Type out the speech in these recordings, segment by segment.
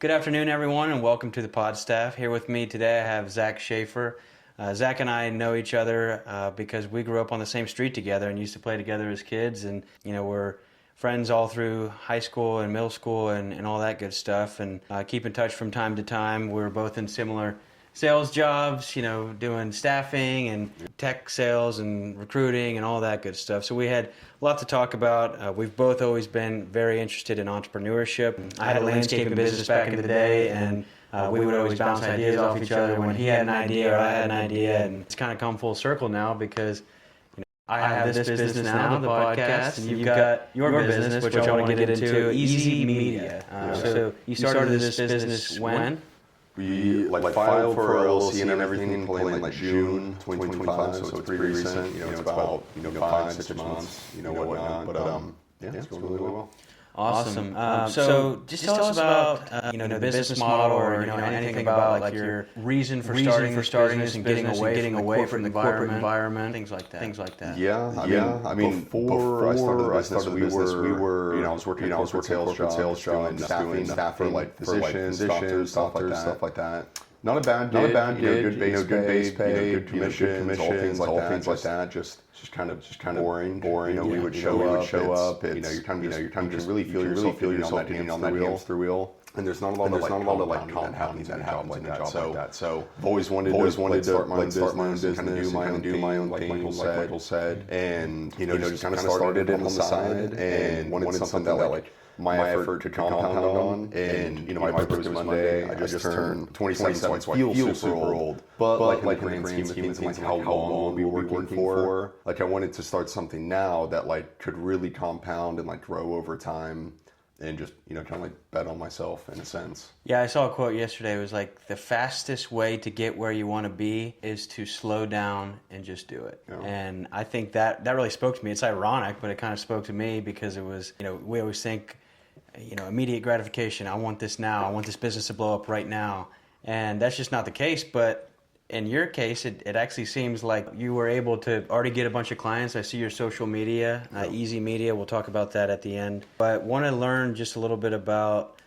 Good afternoon, everyone, and welcome to the pod staff. Here with me today, I have Zach Schaffer. Zach and I know each other because we grew up on the same street together and used to play together as kids. And, we're friends all through high school and middle school and all that good stuff. And keep in touch from time to time. We were both in similar sales jobs, doing staffing and tech sales and recruiting and all that good stuff. So we had a lot to talk about. We've both always been very interested in entrepreneurship. I had a landscaping business back in the day, and we would always bounce ideas off each other when he had an idea or I had an idea. And it's kind of come full circle now because I have this business now, the podcast, and you've got your business, which I want to get into, Easy Media. So you started this business when? We filed for our LLC and everything probably in June 2025, so it's pretty recent. It's about 5-6 months, whatnot. But it's going really well. Awesome. So just tell us about the business model or anything about like your reason for starting this and getting away from the corporate environment, things like that. Yeah. I mean, before I started the business, we were I was working sales job and staffing for like physicians, doctors, stuff like that. Not a bad gig, good base pay, good commissions, all things like that. Just kind of boring. We would show up. You're kind of really feel yourself getting on that hamster wheel. And there's not a lot of compounding that happens in a job like that. So I've always wanted to start my own business and kind of do my own thing, like Michael said. And just kind of started it on the side and wanted something that like my effort could compound on. And my birthday was Monday. I just turned 27, so I feel super old. But like in the grand scheme of things, how long we were working for, like I wanted to start something now that like could really compound and like grow over time. And just, kind of like bet on myself in a sense. Yeah, I saw a quote yesterday. It was like, the fastest way to get where you want to be is to slow down and just do it. Yeah. And I think that really spoke to me. It's ironic, but it kind of spoke to me because it was, we always think, immediate gratification. I want this now. I want this business to blow up right now. And that's just not the case. But in your case, it actually seems like you were able to already get a bunch of clients. I see your social media, Easy Media. We'll talk about that at the end. But want to learn just a little bit about,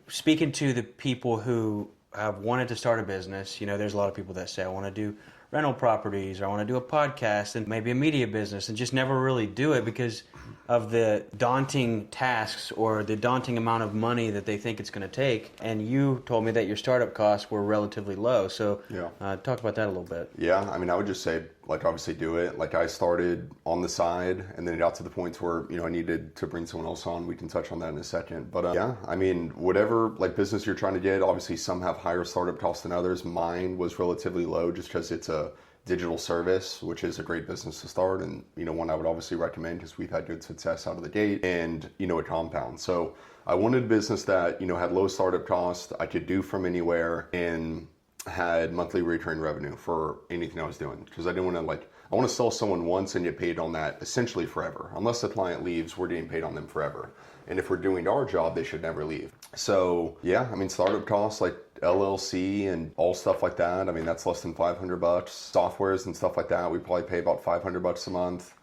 speaking to the people who have wanted to start a business. There's a lot of people that say, I want to do rental properties, or I want to do a podcast and maybe a media business, and just never really do it because of the daunting tasks or the daunting amount of money that they think it's going to take. And you told me that your startup costs were relatively low. So talk about that a little bit. Yeah, I mean, I would just say, like, obviously do it. Like, I started on the side, and then it got to the point where, I needed to bring someone else on. We can touch on that in a second. But yeah, I mean, whatever, like, business you're trying to get, obviously some have higher startup costs than others. Mine was relatively low just because it's a digital service, which is a great business to start, and one I would obviously recommend because we've had good success out of the gate, and it compounds. So I wanted a business that had low startup costs, I could do from anywhere, and had monthly recurring revenue for anything I was doing, because I didn't want to I want to sell someone once and get paid on that essentially forever. Unless the client leaves, we're getting paid on them forever. And if we're doing our job, they should never leave. So yeah, I mean, startup costs like LLC and all stuff like that, I mean, that's less than $500. Softwares and stuff like that, we probably pay about $500 a month.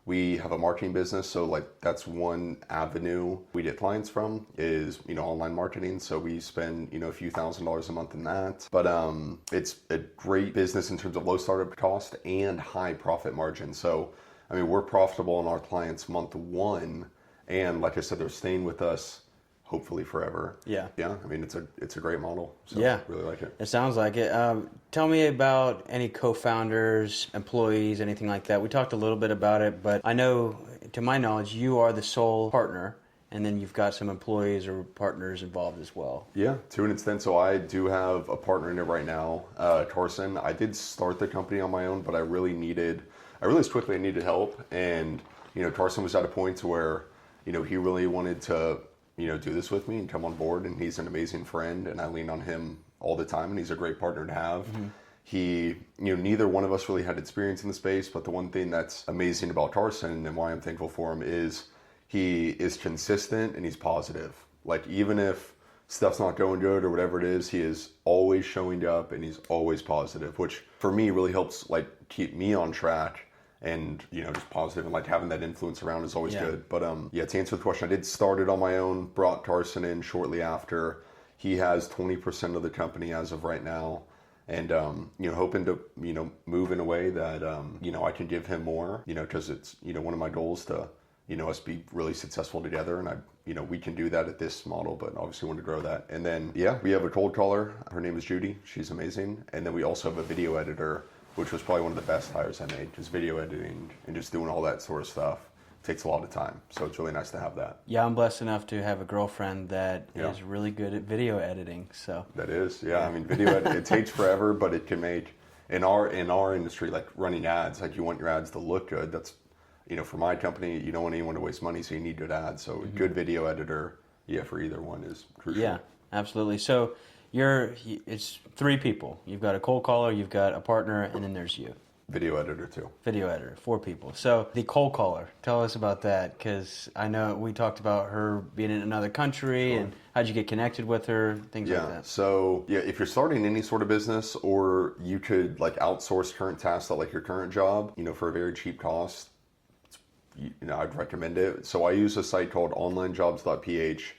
We have a marketing business, so like that's one avenue we get clients from is, online marketing. So we spend, a few $1,000s a month in that. But it's a great business in terms of low startup cost and high profit margin. So, I mean, we're profitable on our clients month one. And like I said, they're staying with us hopefully forever. Yeah. I mean, it's a great model. So I really like it. It sounds like it. Tell me about any co-founders, employees, anything like that. We talked a little bit about it, but I know, to my knowledge, you are the sole partner, and then you've got some employees or partners involved as well. Yeah, to an extent. So I do have a partner in it right now, Carson. I did start the company on my own, but I realized quickly I needed help. And, Carson was at a point to where, he really wanted to do this with me and come on board, and he's an amazing friend, and I lean on him all the time, and he's a great partner to have. Mm-hmm. He, neither one of us really had experience in the space, but the one thing that's amazing about Carson and why I'm thankful for him is he is consistent and he's positive. Like, even if stuff's not going good or whatever it is, he is always showing up and he's always positive, which for me really helps like keep me on track. And, just positive, and like having that influence around is always good. But to answer the question, I did start it on my own, brought Carson in shortly after. He has 20% of the company as of right now. And, hoping to, move in a way that, I can give him more, because it's, one of my goals to, us be really successful together. And we can do that at this model, but obviously want to grow that. And then, we have a cold caller. Her name is Judy. She's amazing. And then we also have a video editor, which was probably one of the best hires I made, because video editing and just doing all that sort of stuff takes a lot of time. So it's really nice to have that. Yeah, I'm blessed enough to have a girlfriend that is really good at video editing. So that is, I mean, video it takes forever, but it can make in our industry, like running ads, like you want your ads to look good. That's, for my company, you don't want anyone to waste money, so you need good ads. So a good video editor, for either one is crucial. Yeah, absolutely. So it's 3 people. You've got a cold caller, you've got a partner, and then there's you. Video editor too. Video editor, 4 people. So the cold caller, tell us about that, because I know we talked about her being in another country, and how'd you get connected with her, things like that. So if you're starting any sort of business, or you could like outsource current tasks at like your current job, for a very cheap cost, I'd recommend it. So I use a site called onlinejobs.ph.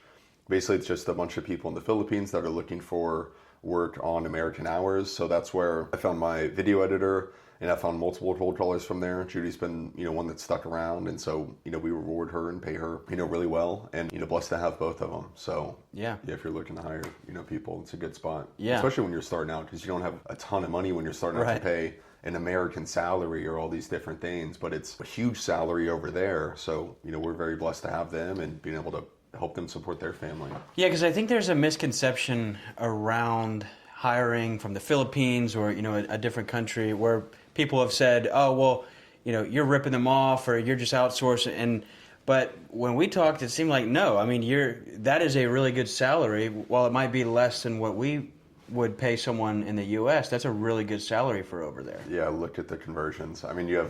Basically, it's just a bunch of people in the Philippines that are looking for work on American hours. So that's where I found my video editor. And I found multiple cold callers from there. Judy's been, one that's stuck around. And so, we reward her and pay her, really well. And, blessed to have both of them. So, if you're looking to hire, people, it's a good spot. Yeah. Especially when you're starting out, because you don't have a ton of money when you're starting out to pay an American salary or all these different things. But it's a huge salary over there. So, we're very blessed to have them and being able to help them support their family. Yeah, because I think there's a misconception around hiring from the Philippines or, a different country where people have said, oh, well, you're ripping them off or you're just outsourcing. But when we talked, it seemed like, no, I mean, that is a really good salary. While it might be less than what we would pay someone in the U.S., that's a really good salary for over there. Yeah, look at the conversions. I mean, you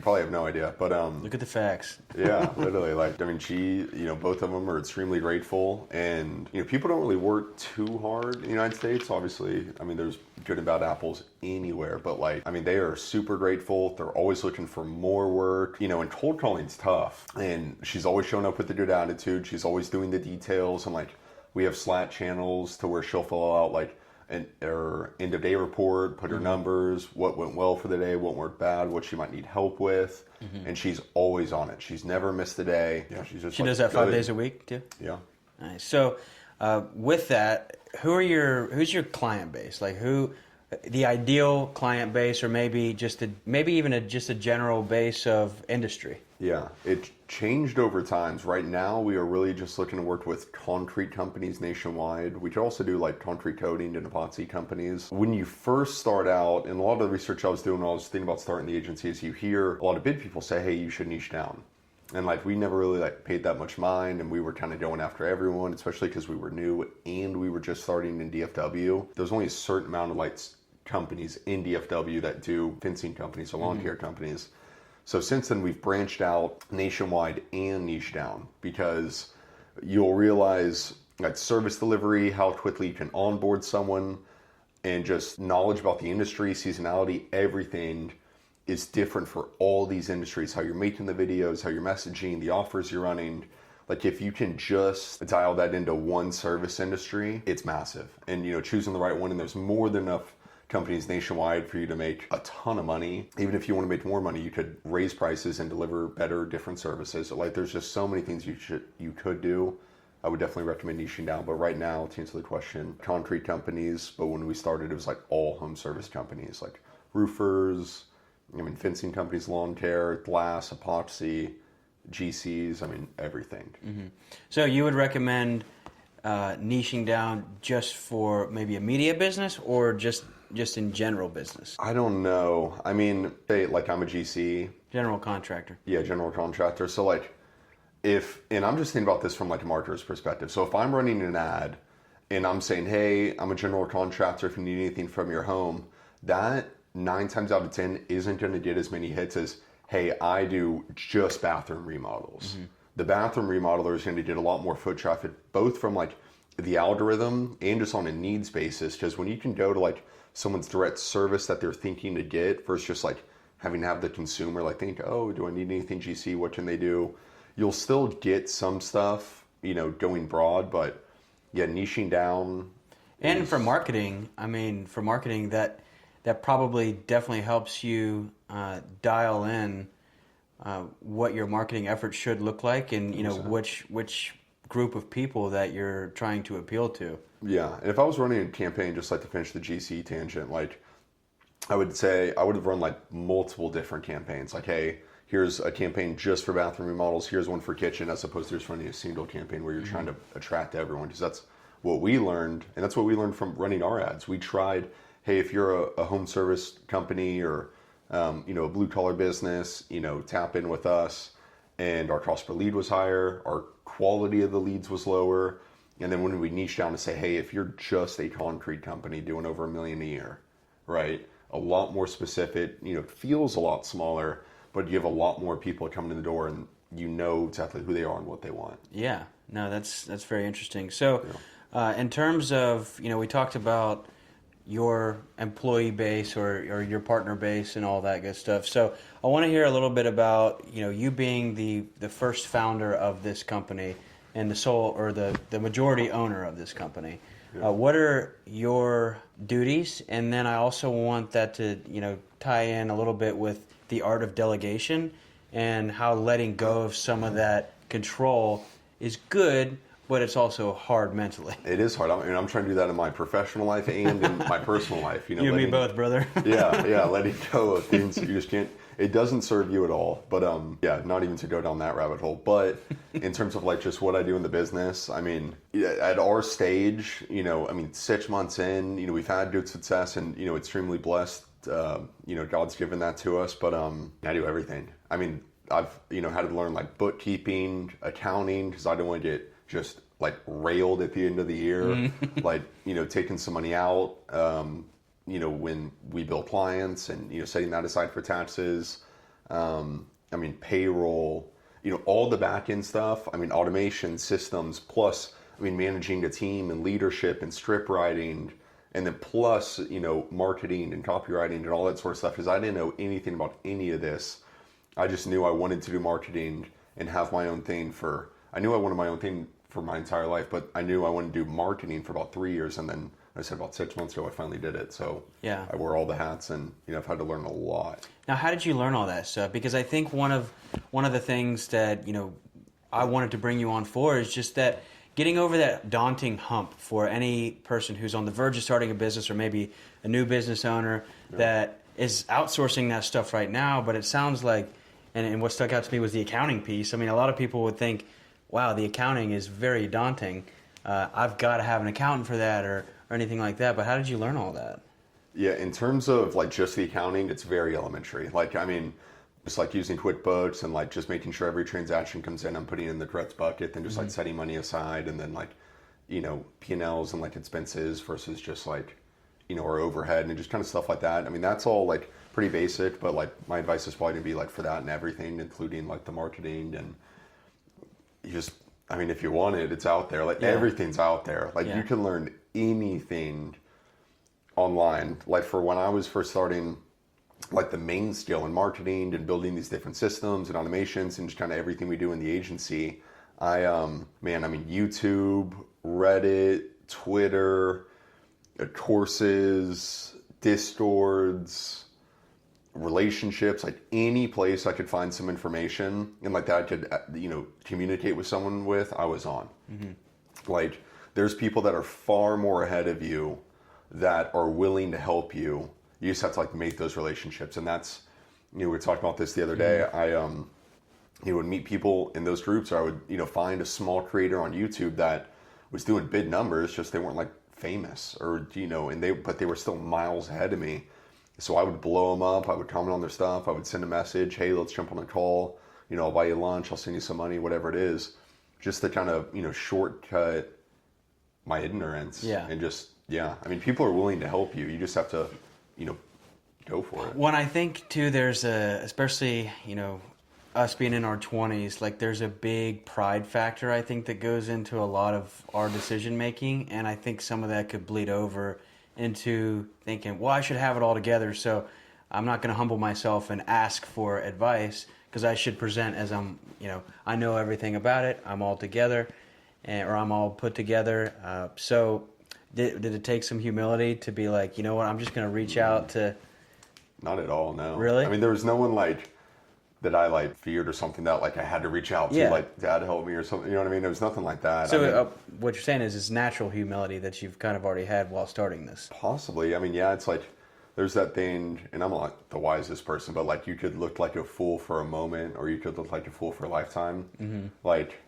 probably have no idea, but look at the facts. Yeah, literally. She, both of them are extremely grateful, and people don't really work too hard in the United States. Obviously, I mean, there's good and bad apples anywhere, but they are super grateful. They're always looking for more work, and cold calling's tough. And she's always showing up with a good attitude. She's always doing the details, and we have Slack channels to where she'll fill out her end of day report, put her numbers, what went well for the day, what went bad, what she might need help with, and she's always on it. She's never missed a day. Yeah, she does that 5 days a week too. Yeah. Nice. So, with that, who's your client base? Like the ideal client base, or maybe even just a general base of industry? Yeah, it changed over times. Right now, we are really just looking to work with concrete companies nationwide. We could also do concrete coating and epoxy companies. When you first start out, and a lot of the research I was doing when I was thinking about starting the agency, is you hear a lot of big people say, hey, you should niche down. And we never really paid that much mind, and we were kind of going after everyone, especially because we were new and we were just starting in DFW. There's only a certain amount of companies in DFW that do fencing companies or lawn care companies. So since then, we've branched out nationwide and niche down, because you'll realize that service delivery, how quickly you can onboard someone, and just knowledge about the industry, seasonality, everything is different for all these industries. How you're making the videos, how you're messaging, the offers you're running. If you can just dial that into one service industry, it's massive. And choosing the right one, and there's more than enough companies nationwide for you to make a ton of money. Even if you want to make more money, you could raise prices and deliver better, different services. There's just so many things you could do. I would definitely recommend niching down. But right now, to answer the question, concrete companies. But when we started, it was all home service companies, roofers, fencing companies, lawn care, glass, epoxy, GCs, everything. Mm-hmm. So you would recommend niching down just for maybe a media business, or just in general business? I don't know. Say, I'm a GC. General contractor. Yeah, general contractor. So and I'm just thinking about this from a marketer's perspective. So if I'm running an ad and I'm saying, hey, I'm a general contractor, if you need anything from your home, that 9 times out of 10 isn't going to get as many hits as, hey, I do just bathroom remodels. Mm-hmm. The bathroom remodeler is going to get a lot more foot traffic, both from the algorithm and just on a needs basis. Because when you can go to someone's direct service that they're thinking to get versus just having to have the consumer think, oh, do I need anything GC? What can they do? You'll still get some stuff, going broad, but yeah, niching down. And for marketing, I mean, for marketing, that probably definitely helps you dial in what your marketing efforts should look like, and which group of people that you're trying to appeal to. Yeah, and if I was running a campaign, just like to finish the GC tangent, like I would say I would have run like multiple different campaigns. Like, hey, here's a campaign just for bathroom remodels. Here's one for kitchen, as opposed to just running a single campaign where you're trying to attract everyone. Because that's what we learned, and that's what we learned from running our ads. We tried, hey, if you're a home service company or a blue collar business, tap in with us. And our cost per lead was higher. Our quality of the leads was lower. And then when we niche down to say, hey, if you're just a concrete company doing over $1 million a year, right? A lot more specific, feels a lot smaller, but you have a lot more people coming in the door and you know exactly who they are and what they want. Yeah, no, that's very interesting. So in terms of, we talked about your employee base or your partner base and all that good stuff. So I want to hear a little bit about, you being the first founder of this company and the sole or the majority owner of this company. Yeah. What are your duties? And then I also want that to, tie in a little bit with the art of delegation and how letting go of some of that control is good, but it's also hard mentally. It is hard. I'm trying to do that in my professional life and in my personal life. You and me both, brother. yeah, letting go of things you just can't. It doesn't serve you at all. But not even to go down that rabbit hole. But in terms of like just what I do in the business, I mean, at our stage, 6 months in, we've had good success and extremely blessed. God's given that to us. But I do everything. I mean, I've had to learn like bookkeeping, accounting, because I don't want to get just like railed at the end of the year, like, taking some money out, when we bill clients and, setting that aside for taxes. Payroll, all the back end stuff. Automation systems, plus, managing a team and leadership and script writing, and then plus, marketing and copywriting and all that sort of stuff. Because I didn't know anything about any of this. I just knew I wanted to do marketing and have my own thing I knew I wanted my own thing for my entire life, but I knew I wanted to do marketing for about 3 years, and then I said about 6 months ago I finally did it. So yeah, I wear all the hats, and I've had to learn a lot. Now, how did you learn all that stuff? Because I think one of the things that I wanted to bring you on for is just that getting over that daunting hump for any person who's on the verge of starting a business or maybe a new business owner that is outsourcing that stuff right now. But it sounds like, and what stuck out to me was the accounting piece. A lot of people would think, wow, the accounting is very daunting. I've got to have an accountant for that or anything like that. But how did you learn all that? Yeah, in terms of like just the accounting, it's very elementary. Just like using QuickBooks and like just making sure every transaction comes in, I'm putting in the correct bucket, then just like setting money aside, and then like, P&Ls and like expenses versus just like, our overhead and just kind of stuff like that. That's all like pretty basic, but like my advice is probably gonna be like for that and everything, including like the marketing and if you want it, it's out there. Like everything's out there. Like you can learn anything online. Like for when I was first starting, like the main skill in marketing and building these different systems and automations and just kind of everything we do in the agency, YouTube, Reddit, Twitter, courses, Discords, relationships, like any place I could find some information and like that I could communicate with someone with, I was on. Like there's people that are far more ahead of you that are willing to help you. You just have to like make those relationships. And that's, we were talking about this the other day. I would meet people in those groups, or I would find a small creator on YouTube that was doing big numbers, just they weren't like famous or but they were still miles ahead of me. So I would blow them up. I would comment on their stuff. I would send a message. Hey, let's jump on a call. I'll buy you lunch. I'll send you some money, whatever it is. Just to kind of, shortcut my ignorance. Yeah. And just, people are willing to help you. You just have to, go for it. When I think too, there's especially, us being in our 20s, like there's a big pride factor, I think, that goes into a lot of our decision making. And I think some of that could bleed over into thinking, well, I should have it all together, so I'm not going to humble myself and ask for advice because I should present as I know everything about it, I'm all together. or I'm all put together. So did it take some humility to be like, you know what, I'm just going to reach out to... Not at all, no. Really? I mean, there was no one like that I like feared or something that like I had to reach out to, Yeah. like dad help me or something. You know what I mean? There was nothing like that. So I mean, what you're saying is it's natural humility that you've kind of already had while starting this. possibly. I mean, yeah, it's like there's that thing, and I'm not the wisest person, but like you could look like a fool for a moment, or you could look like a fool for a lifetime. Mm-hmm. Like,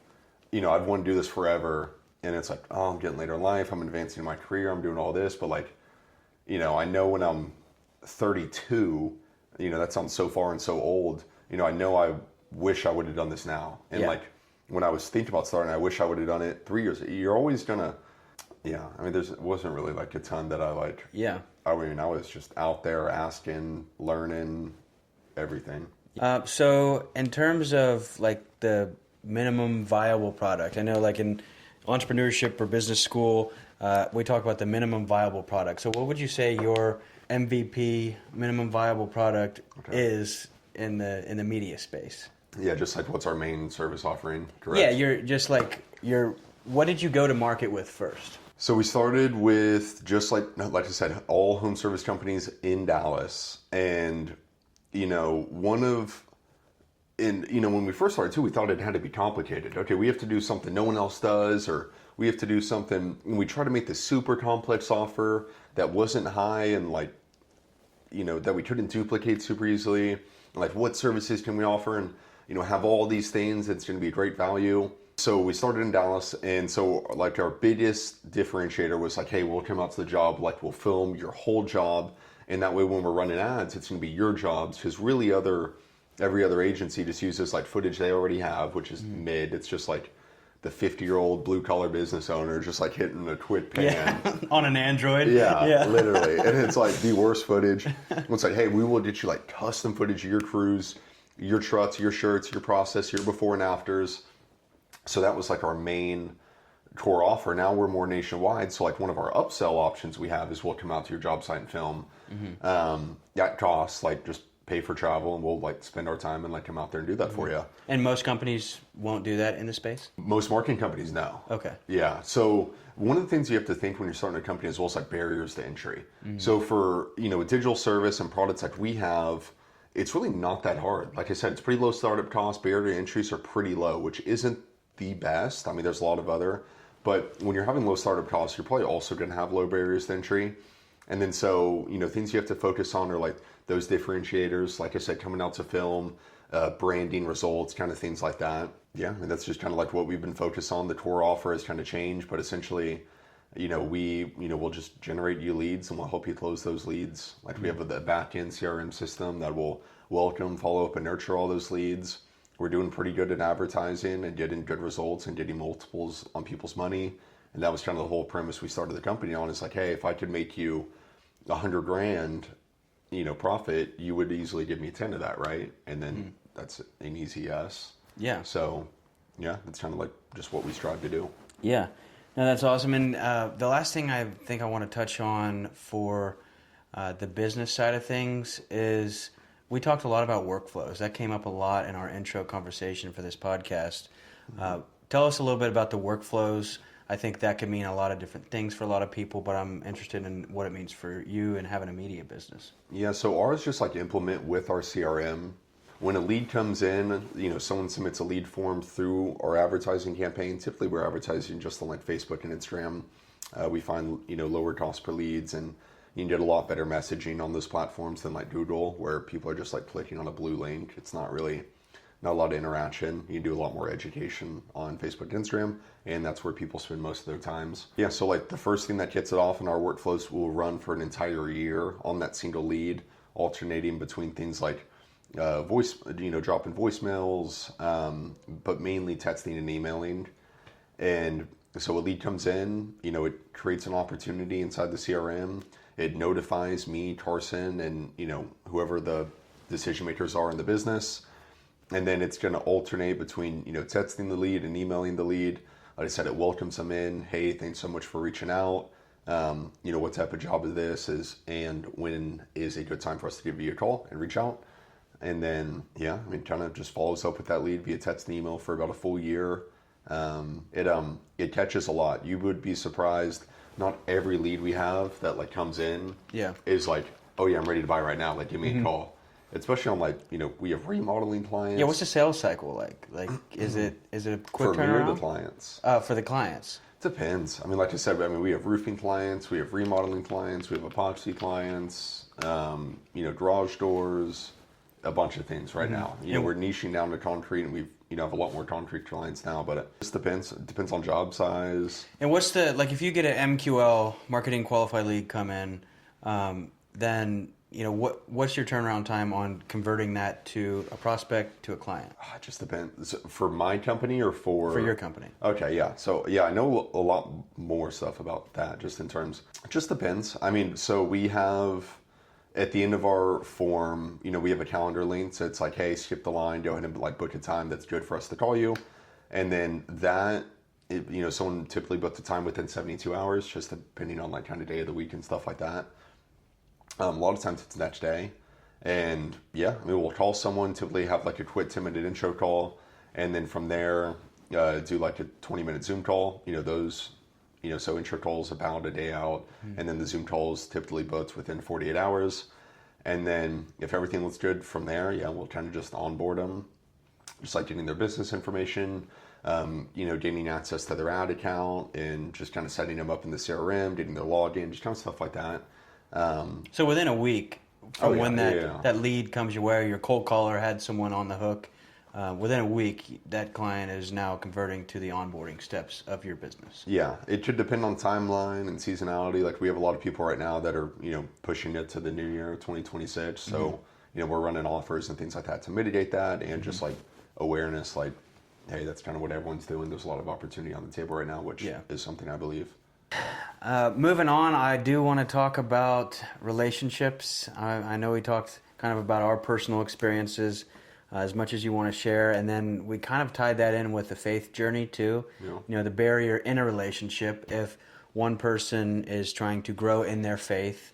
you know, I'd want to do this forever, and it's like, oh, I'm getting later in life, I'm advancing in my career, I'm doing all this, but like, you know, I know when I'm 32, you know, that sounds so far and so old. You know I wish I would have done this now. And like when I was thinking about starting, I wish I would have done it 3 years. You're always gonna, I mean, it wasn't really like a ton that I like. Yeah. I mean, I was just out there asking, learning, everything. So in terms of like the minimum viable product, I know like in entrepreneurship or business school, we talk about the minimum viable product. So what would you say your MVP, minimum viable product, is in the media space? Yeah, just like what's our main service offering, correct? Yeah, you're just like what did you go to market with first? So we started with just like I said, all home service companies in Dallas, and you know when we first started too, we thought it had to be complicated. Okay, we have to do something no one else does, or we have to do something. And we try to make this super complex offer that wasn't high and like, you know, that we couldn't duplicate super easily. Like, what services can we offer, and you know, have all these things that's going to be great value. So we started in Dallas, and so like our biggest differentiator was like, hey, we'll come out to the job, like we'll film your whole job, and that way when we're running ads, it's going to be your jobs, because really every other agency just uses like footage they already have, which is mid. It's just like the 50-year-old blue-collar business owner just like hitting a quit pan. Yeah, on an Android. Yeah, literally. And it's like the worst footage. It's like, hey, we will get you like custom footage of your crews, your trucks, your shirts, your process, your before and afters. So that was like our main core offer. Now we're more nationwide. So like one of our upsell options we have is we'll come out to your job site and film. That costs like just pay for travel, and we'll like spend our time and like come out there and do that for you. And most companies won't do that in the space? Most marketing companies, no. Okay. Yeah. So one of the things you have to think when you're starting a company as well is like barriers to entry. So for, you know, a digital service and products like we have, it's really not that hard. Like I said, it's pretty low startup costs. Barrier to entries are pretty low, which isn't the best. I mean, there's a lot of other, but when you're having low startup costs, you're probably also going to have low barriers to entry. And then so, you know, things you have to focus on are like those differentiators, like I said, coming out to film, branding, results, kind of things like that. Yeah, I mean, that's just kind of like what we've been focused on. The core offer has kind of changed, but essentially, you know, we'll just generate you leads and we'll help you close those leads. Like we have the back-end CRM system that will welcome, follow up, and nurture all those leads. We're doing pretty good at advertising and getting good results and getting multiples on people's money. And that was kind of the whole premise we started the company on. It's like, hey, if I could make you $100,000, you know, profit, you would easily give me 10 of that, right? And then that's an easy yes. Yeah. So, yeah, that's kind of like just what we strive to do. Yeah. No, that's awesome. And the last thing I think I want to touch on for the business side of things is we talked a lot about workflows. That came up a lot in our intro conversation for this podcast. Tell us a little bit about the workflows. I think that could mean a lot of different things for a lot of people, but I'm interested in what it means for you and having a media business. Yeah, so ours just like implement with our CRM. When a lead comes in, you know, someone submits a lead form through our advertising campaign. Typically, we're advertising just on like Facebook and Instagram. We find, you know, lower cost per leads, and you can get a lot better messaging on those platforms than like Google, where people are just like clicking on a blue link. It's not a lot of interaction. You can do a lot more education on Facebook and Instagram, and that's where people spend most of their times. Yeah, so like the first thing that kicks it off in our workflows will run for an entire year on that single lead, alternating between things like voice, you know, dropping voicemails, but mainly texting and emailing. And so a lead comes in, you know, it creates an opportunity inside the CRM. It notifies me, Carson, and, you know, whoever the decision makers are in the business. And then it's going to alternate between, you know, texting the lead and emailing the lead. Like I said, it welcomes them in. Hey, thanks so much for reaching out. You know, what type of job is this? And when is a good time for us to give you a call and reach out? And then, yeah, I mean, kind of just follows up with that lead via text and email for about a full year. It catches a lot. You would be surprised. Not every lead we have that like comes in is like, oh yeah, I'm ready to buy right now. Like give me a call. Especially on like, we have remodeling clients. Yeah, what's the sales cycle like? Like, is it a quick for turnaround? For the clients. For the clients. Depends. I mean, like I said, we have roofing clients, we have remodeling clients, we have epoxy clients, garage doors, a bunch of things right now. We're niching down to concrete, and we've have a lot more concrete clients now, but it just depends. It depends on job size. And what's if you get an MQL, marketing qualified lead, come in, then what's your turnaround time on converting that to a prospect to a client? It just depends. For my company or for your company? Okay, yeah. So yeah, I know a lot more stuff about that. Just in terms, it just depends. I mean, so we have at the end of our form, we have a calendar link. So it's like, hey, skip the line, go ahead and like book a time that's good for us to call you, and then that. Someone typically booked the time within 72 hours, just depending on like kind of day of the week and stuff like that. A lot of times it's next day. And yeah, we'll call someone, typically have like a quick 10-minute intro call. And then from there, do like a 20-minute Zoom call. So intro calls about a day out. And then the Zoom calls typically booked within 48 hours. And then if everything looks good from there, we'll kind of just onboard them. Just like getting their business information, gaining access to their ad account and just kind of setting them up in the CRM, getting their login, just kind of stuff like that. So within a week from when that lead comes your way, your cold caller had someone on the hook, within a week that client is now converting to the onboarding steps of your business. Yeah, it should depend on timeline and seasonality. Like we have a lot of people right now that are pushing it to the new year 2026. So we're running offers and things like that to mitigate that, and just like awareness, like hey, that's kind of what everyone's doing. There's a lot of opportunity on the table right now, which is something I believe. Moving on, I do want to talk about relationships. I know we talked kind of about our personal experiences, as much as you want to share, and then we kind of tied that in with the faith journey too. Yeah. The barrier in a relationship if one person is trying to grow in their faith,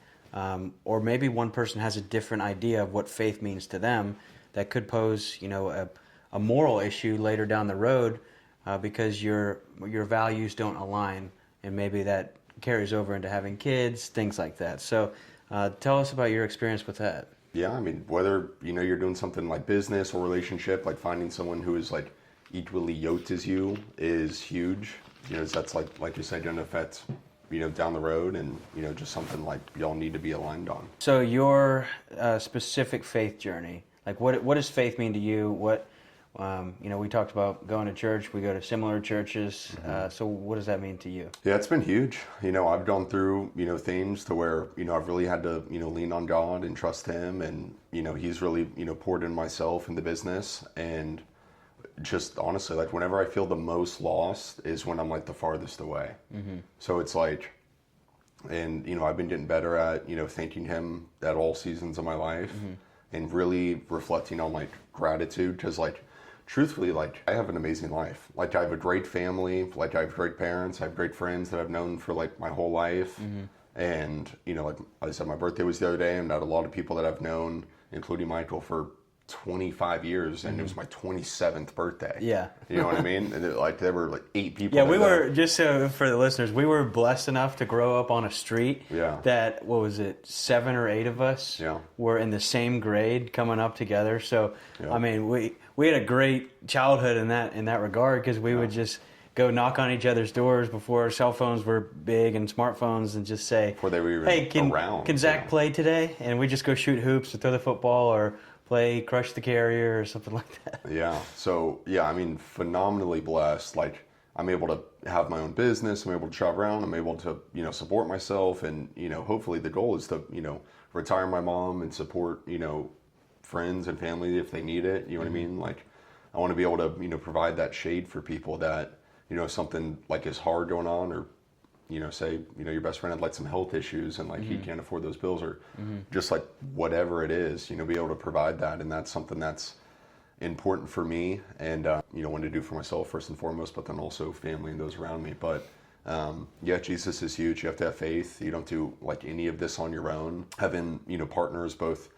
or maybe one person has a different idea of what faith means to them, that could pose a moral issue later down the road because your values don't align. And maybe that carries over into having kids, things like that. So tell us about your experience with that. Yeah, I mean, whether, you're doing something like business or relationship, like finding someone who is like equally yoked as you is huge. That's like you said, going to affect, down the road, and, just something like y'all need to be aligned on. So your specific faith journey, like what does faith mean to you? What, we talked about going to church. We go to similar churches. So what does that mean to you? Yeah, it's been huge. I've gone through, things to where, I've really had to, lean on God and trust Him. And, He's really, poured in myself in the business. And just honestly, like whenever I feel the most lost is when I'm like the farthest away. So it's like, and, I've been getting better at, thanking Him at all seasons of my life and really reflecting on like gratitude. Cause like, truthfully, like I have an amazing life. Like I have a great family, like I have great parents, I have great friends that I've known for like my whole life. And, like I said, my birthday was the other day, and I had a lot of people that I've known, including Michael, for 25 years, and it was my 27th birthday. Yeah. You know what I mean? And there were like 8 people. Yeah, we were, just so for the listeners, we were blessed enough to grow up on a street that, 7 or 8 of us were in the same grade coming up together. So, I mean, we had a great childhood in that regard, because we would just go knock on each other's doors before cell phones were big and smartphones, and just say, before they were even hey, around. Can Zach play today? And we just go shoot hoops or throw the football or play Crush the Carrier or something like that. Yeah. So, I mean, phenomenally blessed. Like, I'm able to have my own business. I'm able to travel around. I'm able to, support myself. And, hopefully the goal is to, retire my mom and support, friends and family if they need it. You know what I mean? Like, I want to be able to, provide that shade for people that, something like is hard going on, or, say, your best friend had like some health issues and like he can't afford those bills, or just like whatever it is, be able to provide that. And that's something that's important for me, and, want to do for myself first and foremost, but then also family and those around me. But Jesus is huge. You have to have faith. You don't do like any of this on your own. Having, partners, both,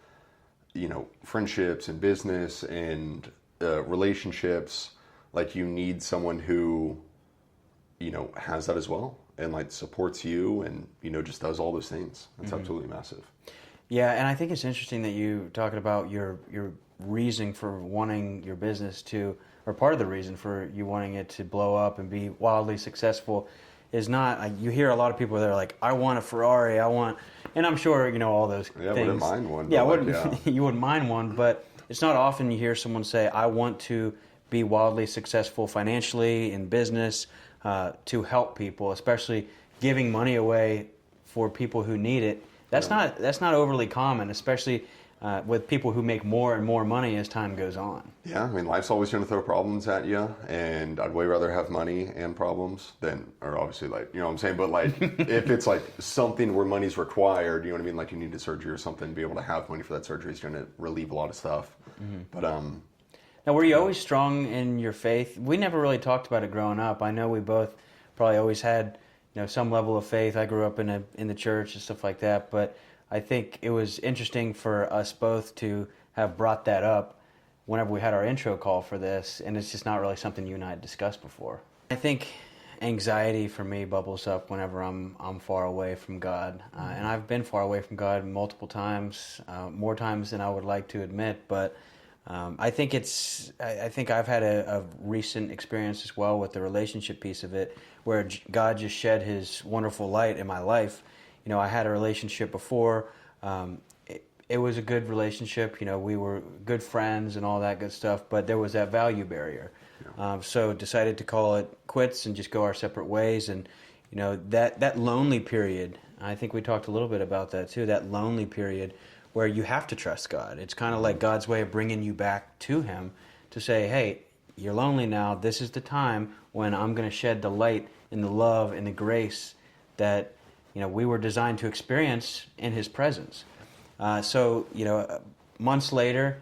friendships and business and relationships, like you need someone who, has that as well and like supports you and, just does all those things. That's absolutely massive. Yeah, and I think it's interesting that you talking about your reason for wanting your business to, or part of the reason for you wanting it to blow up and be wildly successful is not, you hear a lot of people that are like, I want a Ferrari, and I'm sure, all those Yeah, I things. wouldn't mind one. Yeah, But you wouldn't mind one, but it's not often you hear someone say, I want to be wildly successful financially in business, to help people, especially giving money away for people who need it. That's not overly common, especially with people who make more and more money as time goes on. Yeah, I mean, life's always going to throw problems at you, and I'd way rather have money and problems than, or obviously, like, you know what I'm saying? But, like, if it's, like, something where money's required, you know what I mean? Like, you need a surgery or something, be able to have money for that surgery is going to relieve a lot of stuff. Mm-hmm. But, now, were you always strong in your faith? We never really talked about it growing up. I know we both probably always had, some level of faith. I grew up in the church and stuff like that, but I think it was interesting for us both to have brought that up whenever we had our intro call for this, and it's just not really something you and I had discussed before. I think anxiety for me bubbles up whenever I'm far away from God, and I've been far away from God multiple times, more times than I would like to admit, but I think I've had a recent experience as well with the relationship piece of it, where God just shed His wonderful light in my life. I had a relationship before. It was a good relationship. We were good friends and all that good stuff, but there was that value barrier. Yeah. So decided to call it quits and just go our separate ways. And that lonely period. I think we talked a little bit about that too. That lonely period where you have to trust God. It's kind of like God's way of bringing you back to Him to say, hey, you're lonely now. This is the time when I'm going to shed the light and the love and the grace that we were designed to experience in His presence. So months later,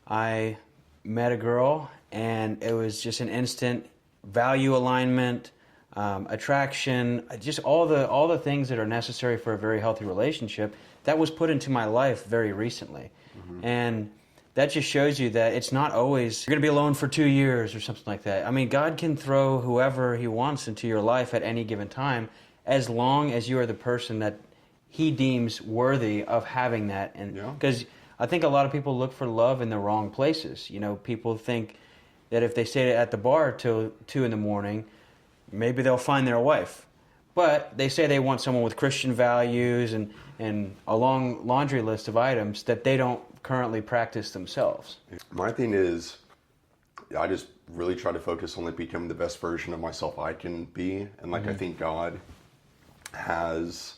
I met a girl, and it was just an instant value alignment, attraction, just all the things that are necessary for a very healthy relationship that was put into my life very recently. Mm-hmm. And that just shows you that it's not always you're going to be alone for 2 years or something like that. I mean, God can throw whoever He wants into your life at any given time, as long as you are the person that He deems worthy of having that. And because I think a lot of people look for love in the wrong places. People think that if they stay at the bar till 2 a.m, maybe they'll find their wife. But they say they want someone with Christian values and a long laundry list of items that they don't currently practice themselves. My thing is, I just really try to focus on becoming the best version of myself I can be. And I think God has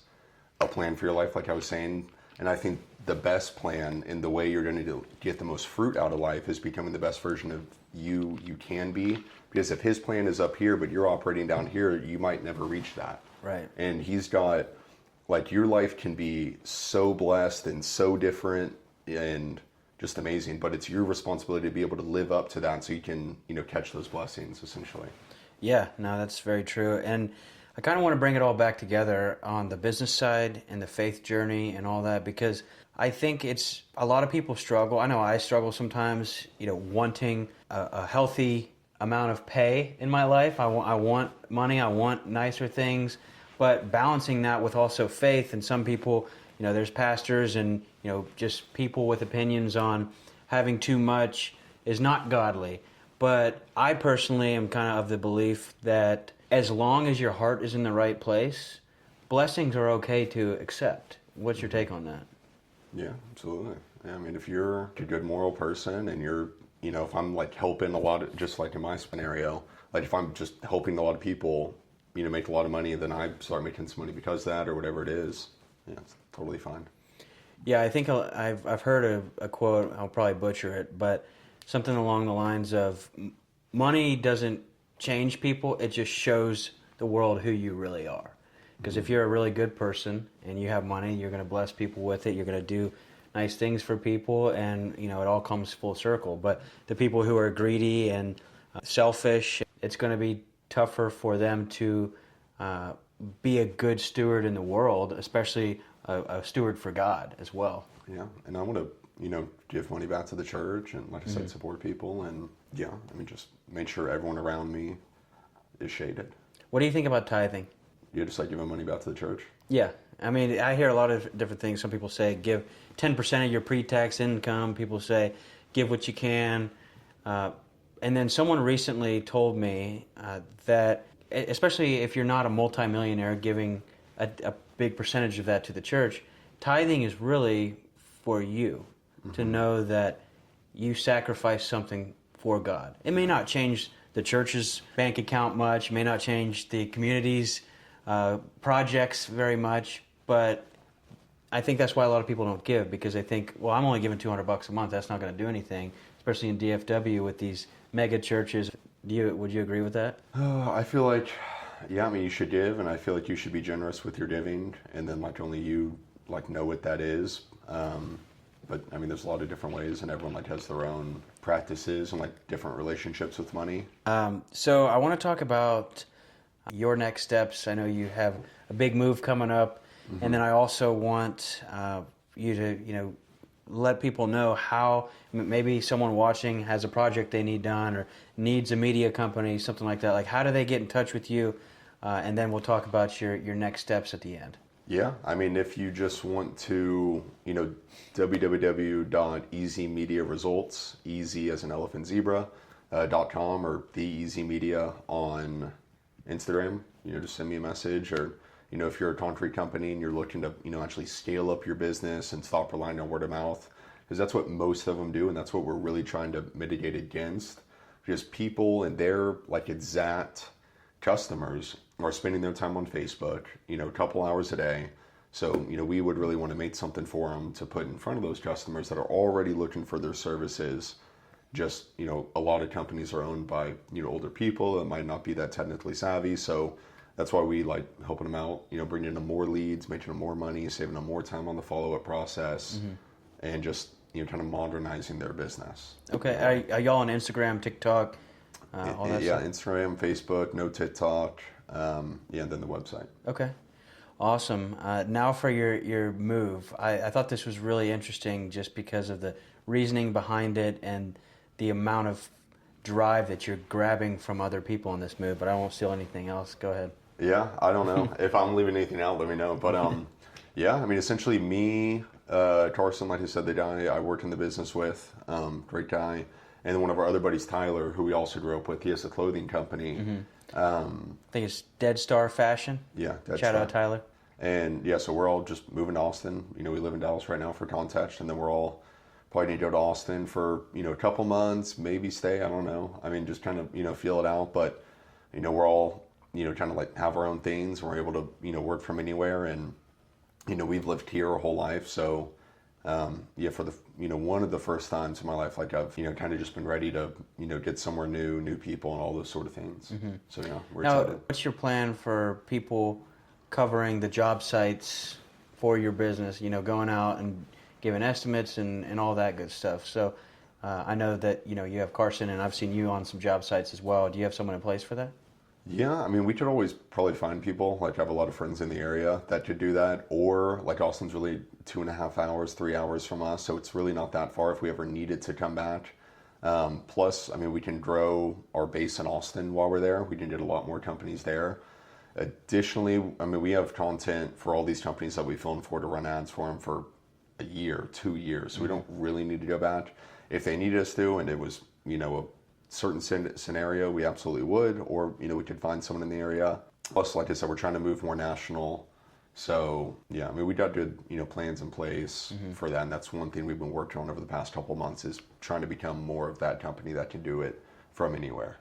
a plan for your life, like I was saying. And I think the best plan and the way you're going to get the most fruit out of life is becoming the best version of you can be. Because if His plan is up here, but you're operating down here, you might never reach that. Right. And He's got, your life can be so blessed and so different and just amazing, but it's your responsibility to be able to live up to that so you can, catch those blessings, essentially. Yeah, no, that's very true. And I kind of want to bring it all back together on the business side and the faith journey and all that, because I think it's a lot of people struggle. I know I struggle sometimes, wanting a healthy amount of pay in my life. I want money. I want nicer things, but balancing that with also faith. And some people, there's pastors and, just people with opinions on having too much is not godly. But I personally am kind of the belief that as long as your heart is in the right place, blessings are okay to accept. What's your take on that? Yeah, absolutely. Yeah, I mean, if you're a good moral person and you're, if I'm helping a lot of, just like in my scenario, if I'm just helping a lot of people, make a lot of money, then I start making some money because of that or whatever it is. Yeah, it's totally fine. Yeah, I think I've heard a quote, I'll probably butcher it, but something along the lines of money doesn't change people, it just shows the world who you really are. Because if you're a really good person and you have money, you're going to bless people with it, you're going to do nice things for people, and it all comes full circle. But the people who are greedy and selfish, it's going to be tougher for them to be a good steward in the world, especially a steward for God as well. Yeah, and I want to give money back to the church and, like I said, support people. And yeah, I mean, just make sure everyone around me is shaded. What do you think about tithing? You just like giving money back to the church? Yeah. I mean, I hear a lot of different things. Some people say give 10% of your pre-tax income. People say give what you can. And then someone recently told me that, especially if you're not a multimillionaire giving a big percentage of that to the church, tithing is really for you to know that you sacrifice something for God. It may not change the church's bank account much, may not change the community's projects very much, but I think that's why a lot of people don't give, because they think, well, I'm only giving $200 a month. That's not going to do anything, especially in DFW with these mega churches. Would you agree with that? I feel like, yeah, I mean, you should give, and I feel like you should be generous with your giving, and then like only you like know what that is. But I mean, there's a lot of different ways, and everyone like has their own practices and like different relationships with money. So I want to talk about your next steps. I know you have a big move coming up, and then I also want you to, let people know how maybe someone watching has a project they need done or needs a media company, something like that. Like, how do they get in touch with you? And then we'll talk about your next steps at the end. Yeah, I mean, if you just want to, www.easymediaresults, easy as an elephant zebra, .com or the Easy Media on Instagram, just send me a message. Or, if you're a concrete company and you're looking to, actually scale up your business and stop relying on word of mouth, because that's what most of them do, and that's what we're really trying to mitigate against. Because people and their like exact customers are spending their time on Facebook, a couple hours a day. So, we would really want to make something for them to put in front of those customers that are already looking for their services. Just, a lot of companies are owned by, older people that might not be that technically savvy. So that's why we like helping them out, bringing them more leads, making them more money, saving them more time on the follow-up process, and just, kind of modernizing their business. Okay. Are y'all on Instagram, TikTok, all that stuff? Instagram, Facebook, no TikTok, and then the website. Okay. Awesome. Now for your move. I thought this was really interesting just because of the reasoning behind it and the amount of drive that you're grabbing from other people in this move, but I won't steal anything else. Go ahead. Yeah, I don't know. If I'm leaving anything out, let me know. But yeah, I mean, essentially me, Carson, like I said, the guy I work in the business with, great guy. And then one of our other buddies, Tyler, who we also grew up with, he has a clothing company. I think it's Dead Star Fashion. Yeah, Shout out Tyler. And yeah, so we're all just moving to Austin. We live in Dallas right now for context, and then we're all probably need to go to Austin for, a couple months, maybe stay, I don't know. I mean, just kind of, feel it out. But, we're all, kind of like have our own things. We're able to, work from anywhere. And, we've lived here our whole life. So, yeah, for the, one of the first times in my life, like I've, kind of just been ready to, get somewhere new people and all those sort of things. So, yeah, we're excited. What's your plan for people covering the job sites for your business, going out and giving estimates and all that good stuff? So I know that, you have Carson, and I've seen you on some job sites as well. Do you have someone in place for that? Yeah, I mean, we could always probably find people. Like, I have a lot of friends in the area that could do that. Or, like, Austin's really 2.5 hours, 3 hours from us, so it's really not that far if we ever needed to come back. Plus, I mean, we can grow our base in Austin while we're there. We can get a lot more companies there. Additionally, I mean, we have content for all these companies that we film for to run ads for them for a year, 2 years. So we don't really need to go back. If they needed us to, and it was, a certain scenario, we absolutely would. Or, we could find someone in the area. Plus, like I said, we're trying to move more national. So, yeah, I mean, we got good, plans in place for that. And that's one thing we've been working on over the past couple of months, is trying to become more of that company that can do it from anywhere.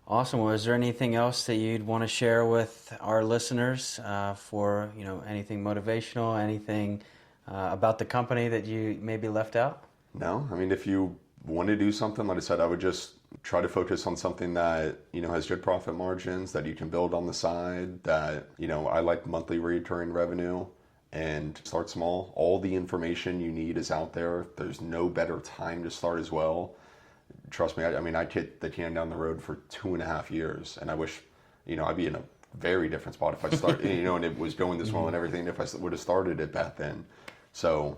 Awesome. Well, is there anything else that you'd want to share with our listeners for, anything motivational, anything about the company that you maybe left out? No. I mean, if you want to do something, like I said, I would just try to focus on something that, has good profit margins, that you can build on the side, that, I like monthly recurring revenue, and start small. All the information you need is out there. There's no better time to start as well. Trust me, I kicked the can down the road for 2.5 years, and I wish, I'd be in a very different spot if I started, and it was going this well and everything, if I would have started it back then. So,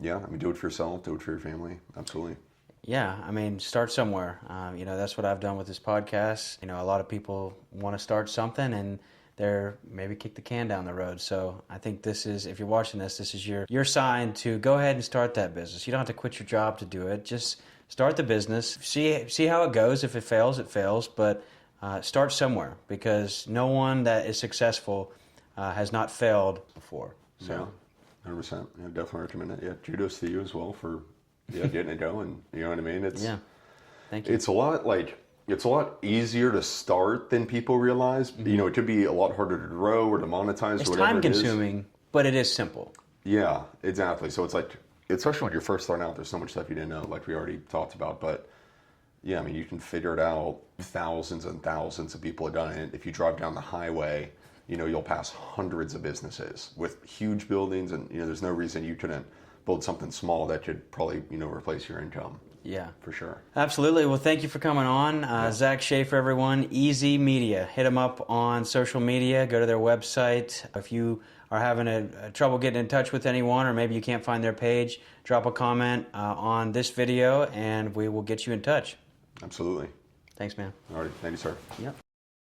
Yeah, I mean, do it for yourself, do it for your family. Absolutely. Yeah, I mean, start somewhere. That's what I've done with this podcast. A lot of people want to start something and they're maybe kick the can down the road. So I think this is, if you're watching this is your sign to go ahead and start that business. You don't have to quit your job to do it. Just start the business. See how it goes. If it fails, it fails. But start somewhere, because no one that is successful has not failed before. So. Yeah, 100%. Yeah, definitely recommend it. Yeah, kudos to you as well for getting it going. You know what I mean? Thank you. It's a lot easier to start than people realize. Mm-hmm. It could be a lot harder to grow or to monetize It's or whatever time consuming, but it is simple. Yeah, exactly. So it's like, especially when you're first starting out, there's so much stuff you didn't know, like we already talked about. But yeah, I mean, you can figure it out. Thousands and thousands of people have done it. If you drive down the highway, you'll pass hundreds of businesses with huge buildings, and there's no reason you couldn't build something small that could probably replace your income. Yeah, for sure. Absolutely. Well, thank you for coming on, Zach Schaffer. Everyone, Easy Media. Hit them up on social media. Go to their website. If you are having a trouble getting in touch with anyone, or maybe you can't find their page, drop a comment on this video, and we will get you in touch. Absolutely. Thanks, man. All right. Thank you, sir. Yep.